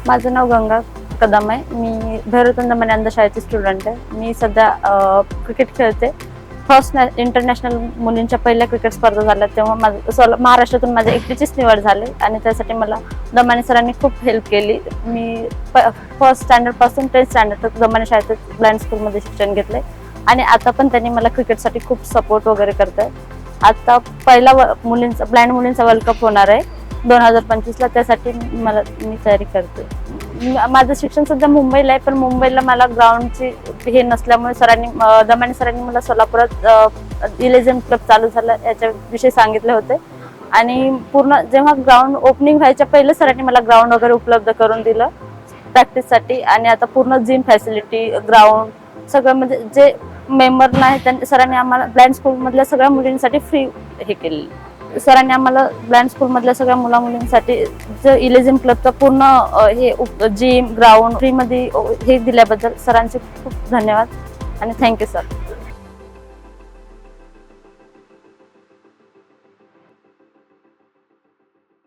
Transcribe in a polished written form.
माझं नाव गंगा कदम आहे. मी भैरवतंड दमाने शाळेची स्टुडंट आहे. मी सध्या क्रिकेट खेळते. फर्स्ट इंटरनॅशनल मुलींच्या पहिल्या क्रिकेट स्पर्धा झाल्या तेव्हा महाराष्ट्रातून माझी एकटीचीच निवड झाली आणि त्यासाठी मला दमाने सरांनी खूप हेल्प केली. मी फर्स्ट स्टँडर्ड पासून 10th स्टँडर्ड तक दमाने शाळेत ब्लाइंड स्कूलमध्ये शिक्षण घेतलंय आणि आता पण त्यांनी मला क्रिकेटसाठी खूप सपोर्ट वगैरे करताय. आता पहिला मुलींचा ब्लाइंड मुलींचा वर्ल्ड कप होणार आहे 2025ला. त्यासाठी मी तयारी करते. माझं शिक्षण सध्या मुंबईला आहे, पण मुंबईला मला ग्राउंडची हे नसल्यामुळे दमाने सरांनी मला सोलापुरात इलेजन क्लब चालू झाला याच्याविषयी सांगितले होते आणि पूर्ण जेव्हा ग्राउंड ओपनिंग व्हायच्या पहिले सरांनी मला ग्राउंड वगैरे उपलब्ध करून दिलं प्रॅक्टिससाठी आणि आता पूर्ण जिम फॅसिलिटी ग्राउंड सगळं म्हणजे जे मेंबर नाही त्यांनी सरांनी आम्हाला ब्लाइंड स्कूल मधल्या सगळ्या मुलींसाठी फ्री हे केले. सरांनी आम्हाला ब्लाइंड स्कूल मधल्या सगळ्या मुलींसाठी जे इलेजिम क्लबचा पूर्ण हे जिम ग्राउंड फ्री मध्ये हे दिल्याबद्दल सरांचे खूप धन्यवाद आणि थँक्यू सर.